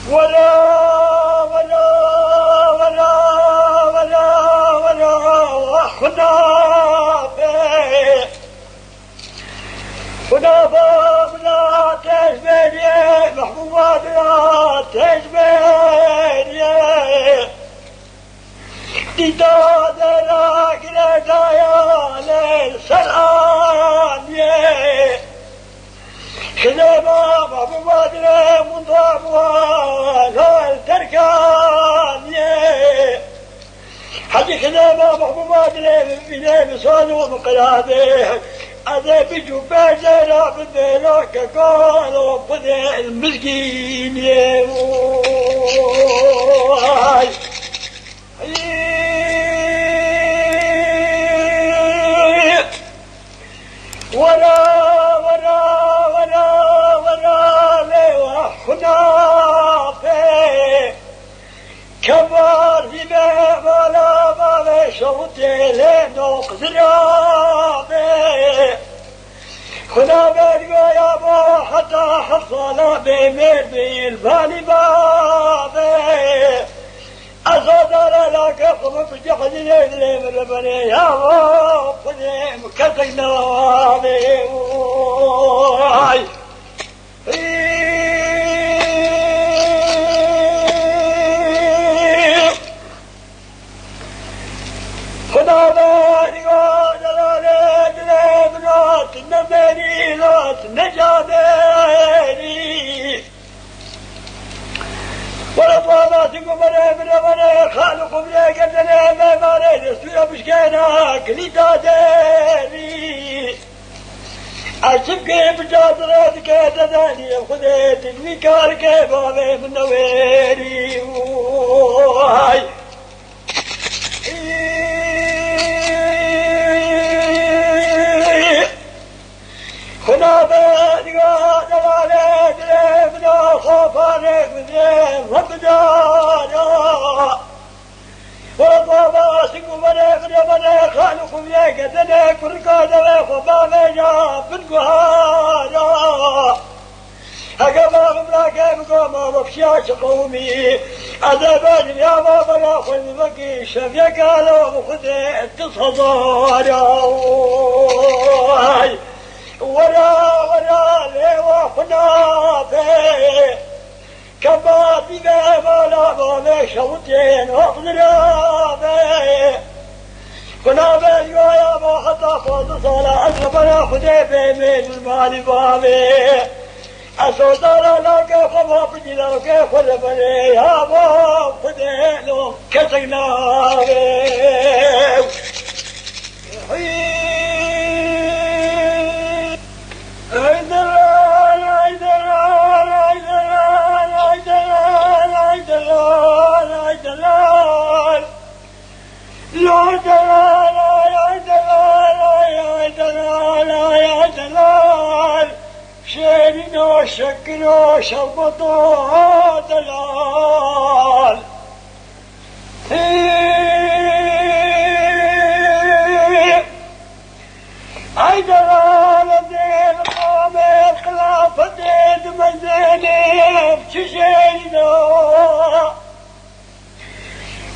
ولا ولا ولا ولا ولا خنافة بلا تجبيني محبوبة بلا تجبيني ديداد لكن دايا للسلام خدمة محبوبة بلا منضبوها للتركان حدي خدمة محبوبة بلا بصال ومقلابه هذا بجوبة جرى بدلوك قالوا بدل المسكين ولا ولا ولا ولا لوا خنافه كبار في ولا ما شوتي لنو قدرابه خنافه يا ابو حتى حصل بمير بالبالي بابه أصدر لك قم بجحد الليل من ربني يا رب قديم كتقنا واي خدا باري وجلالي بنات النبي نات نجابيني ولطوالاتكم بنا خالق بنا قدنا ما مالي نسويا بشكينا كليتا ديني أشبكي بجادرات كيداني خذيت الميكار كيبابي من نويري واي خنابات قادرالي دليبنا خوفاني بذيب ربدانا وطاباسك بنا خالق بنا قدنا كركانا خوفاني جاب القهانا هكذا مملاك بقوما بفشاش قومي أذبان يا بابا ناخذ بقي شفيك على مخذي التصدار ولا لوا خنافه كما بما ولا ما شوتين وقدرابه خنافه يا ما حتى فوز صلاة أسربنا خذي من المال بابه أصدر لك فما بدي لك خذ بني يا ما خذي له كسيناه شيرنا شكنا شربطا دلال اي دلال دين قام الخلافة دين مزيني بشيرنا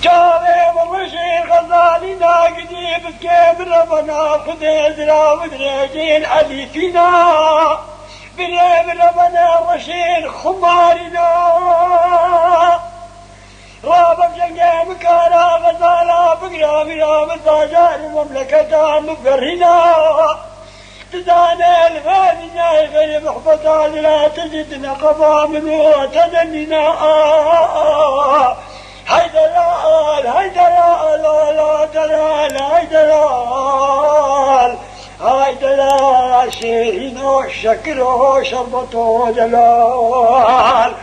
جاري ومشي غزالي ناقدي بكيب ربنا خذي زرا ودريجين علي فينا بنيب ربنا رشيد خمارنا رابك جنجي مكانا غزالا بقرا بلا مزاجار المملكة مقرنا تزاني الفادنا غير محبطة لا تجد نقضا منه تدننا هيدلال هيدلال لا دلال هيدلال هيدلال شيرينو شكرو شربطو دلال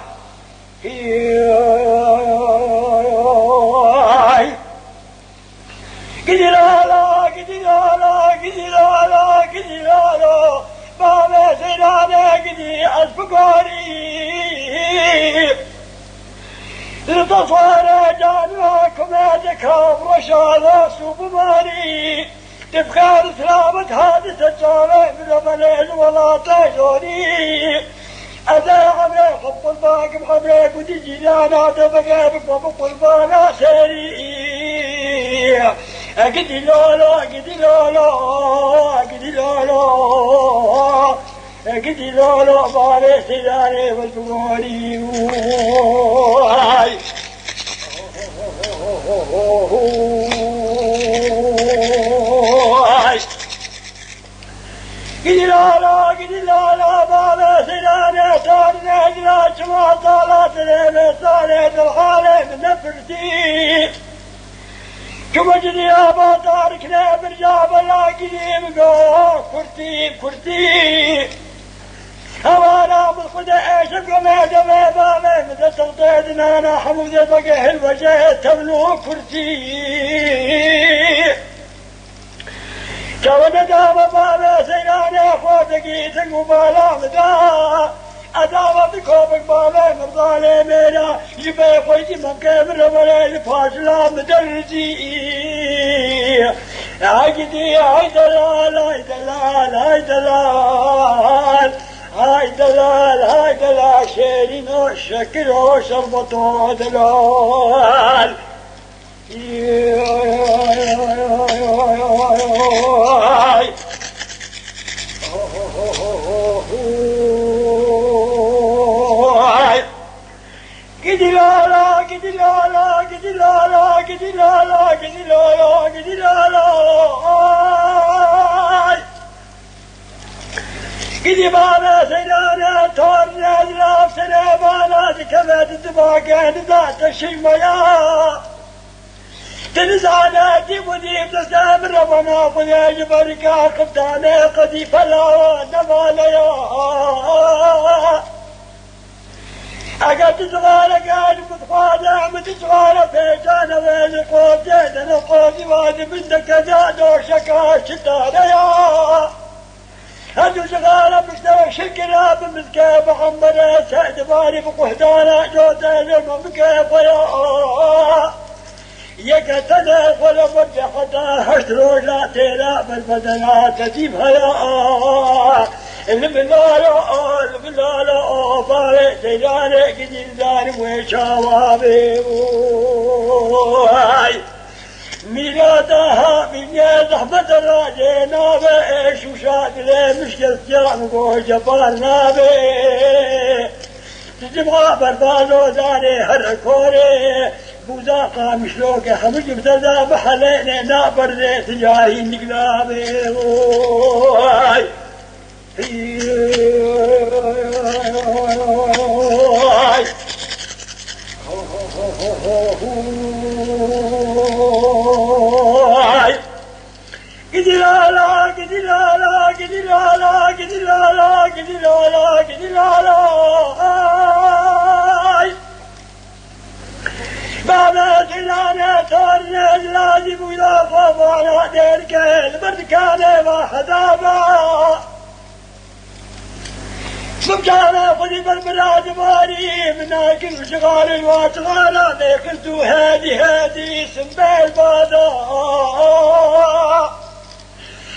قدلالا قدلالا قدلالا قدلالا بابا سيرانا قدي أسبقاري لتصار جانواكم ذكر رشالا سوبماري تبخار سلامة حادثة صالح من بلد ولا تجوني أذاع بيخ الطلباق بخبرك وتجي لانا تبقى بقربانا سريع أقدي لولو أقدي لولو أقدي لولو أقدي لولو باري سيداني والبغوري قدي لالا قدي لالا بابا سناني صارنا جراج ما طالت لي صارت الحالة نفرتي كما جدي يا باطارك لا برجاب لا قديم قو كرتي هوانا بالخدا ايش بقى دمي بابا مدى تلطيدنا انا حمودة بقى الوجه تبلو كرتي كوانا دابا بابا سيناني اخواتكي تنقو بالا مدا ادابا بكوبك بابا مرضالي مينا جبا خويتي من كامل ملي الفاشلة مدرجي عقدي هاي دلال هاي دلال هاي دلال هاي دلال هاي دلال شيرين وشكل وشربطو دلال قدي لالا قدي لالا قدي لالا قدي لالا قدي لالا قدي لالا قدي بانا سيدانا تورنا دلاف سنابانا كما تتباقى ذات الشيميا تنزعنا ديب وديب تسام ربنا فيا جبركا قبطانا قدي فلا نماليا أقد تزغالك أنا متخوانا متزغالا فيجانا وين قوتين أنا قوتي وادي بندك جادو شكا شتانيا هدو شغالة مشتوى شكنا بمسكا محمد سعد باري بقهدانا جوتين الممكا فيا يقتل ولا بدي حتى هشترو لا تيلا بالبدنات تجيبها يا البلالو باري سيداني قدير داري وشوابي ميلادها من زحمة الراجينا بإيش وشاكلي مشكل سيران وجبارنا بي تجمع بربانو داري هركوري بوزاقا مشلوكي حمج بتدا بحليني نابر ذي تجاهي نقلابي قدي لالا قدي لالا قدي لالا قدي لالا قدي لالا قدي لالا بابا سلانا تورنا لازم يضافا معنا ديرك البرد كان وحدابا سبجانا خذي بالبلاد ماري منا كل شغال الواتغانا بيكنتو هادي سنبال بادا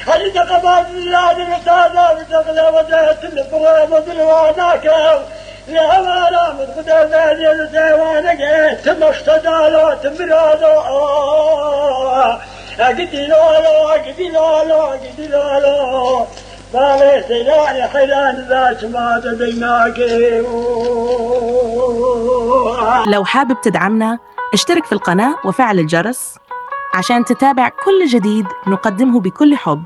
هل تقبل بلاد الرسالة بتغلى وجهة الفغام بالواناكا لا ولا من خدا نادي الزيوانك تمشتدالو تمرادو قدي لولو قدي لولو قدي لولو بابي سيداني حيلان ذات ما تبيناك. لو حابب تدعمنا اشترك في القناة وفعل الجرس عشان تتابع كل جديد نقدمه بكل حب.